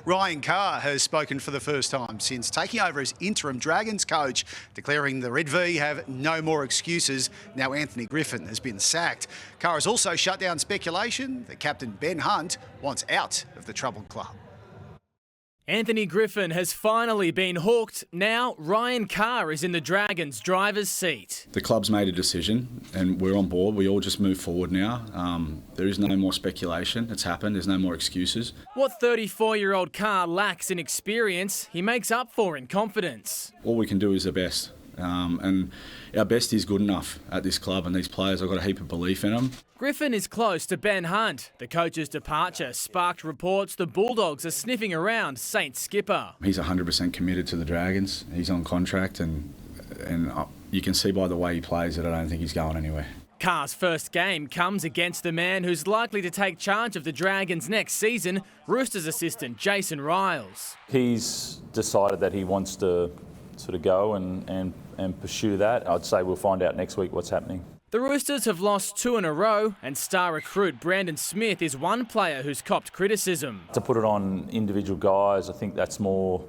Ryan Carr has spoken for the first time since taking over as interim Dragons coach, declaring the Red V have no more excuses now Anthony Griffin has been sacked. Carr has also shut down speculation that captain Ben Hunt wants out of the troubled club. Anthony Griffin has finally been hooked. Now Ryan Carr is in the Dragons' driver's seat. The club's made a decision and we're on board. We all just move forward now. There is no more speculation. It's happened. There's no more excuses. What 34-year-old Carr lacks in experience, he makes up for in confidence. All we can do is the best. And our best is good enough at this club, and these players, I've got a heap of belief in them. Griffin is close to Ben Hunt. The coach's departure sparked reports the Bulldogs are sniffing around Saints skipper. He's 100% committed to the Dragons. He's on contract, and you can see by the way he plays that I don't think he's going anywhere. Carr's first game comes against the man who's likely to take charge of the Dragons next season, Roosters assistant Jason Riles. He's decided that he wants to sort of go and pursue that. I'd say we'll find out next week what's happening. The Roosters have lost 2 in a row, and star recruit Brandon Smith is one player who's copped criticism. To put it on individual guys, I think that's more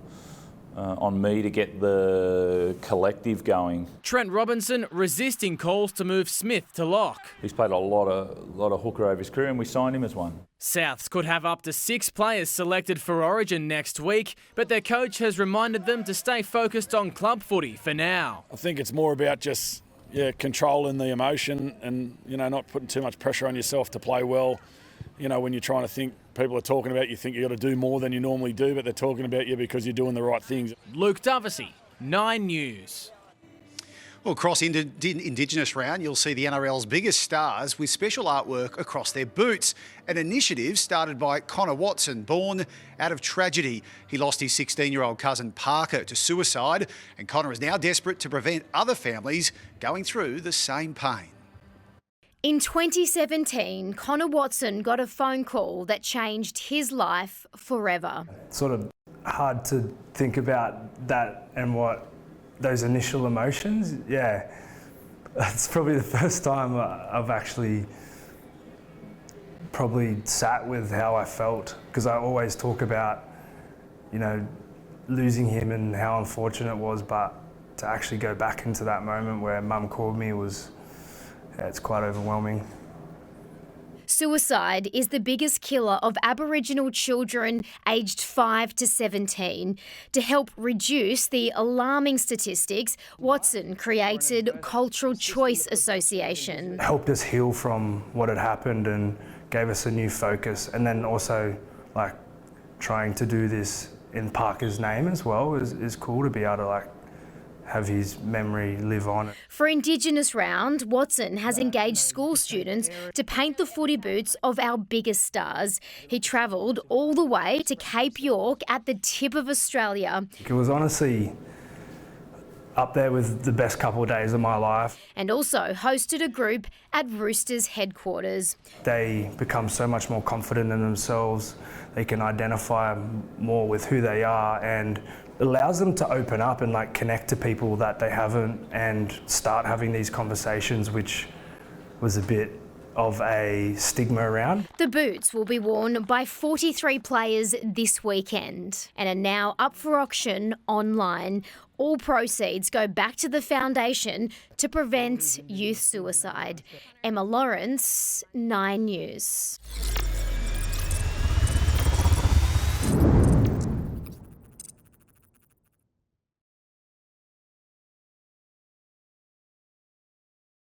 on me to get the collective going. Trent Robinson resisting calls to move Smith to lock. He's played a lot of hooker over his career, and we signed him as one. Souths could have up to 6 players selected for Origin next week, but their coach has reminded them to stay focused on club footy for now. I think it's more about just controlling the emotion and not putting too much pressure on yourself to play well. When you're trying to think, people are talking about you think you've got to do more than you normally do, but they're talking about you because you're doing the right things. Luke Dovesey, 9 News. Well, across Indigenous round, you'll see the NRL's biggest stars with special artwork across their boots. An initiative started by Connor Watson, born out of tragedy. He lost his 16-year-old cousin Parker to suicide, and Connor is now desperate to prevent other families going through the same pain. In 2017, Connor Watson got a phone call that changed his life forever. It's sort of hard to think about that and what those initial emotions. Yeah, it's probably the first time I've actually probably sat with how I felt, because I always talk about, losing him and how unfortunate it was, but to actually go back into that moment where Mum called me it's quite overwhelming. Suicide is the biggest killer of Aboriginal children aged 5 to 17. To help reduce the alarming statistics, Watson created Cultural Choice Association. Helped us heal from what had happened and gave us a new focus. And then also, trying to do this in Parker's name as well is cool to be able to, have his memory live on. For Indigenous Round, Watson has engaged school students to paint the footy boots of our biggest stars. He travelled all the way to Cape York at the tip of Australia. It was honestly up there with the best couple of days of my life. And also hosted a group at Roosters headquarters. They become so much more confident in themselves. They can identify more with who they are, and allows them to open up and connect to people that they haven't and start having these conversations, which was a bit of a stigma around. The boots will be worn by 43 players this weekend and are now up for auction online. All proceeds go back to the foundation to prevent youth suicide. Emma Lawrence, 9 News.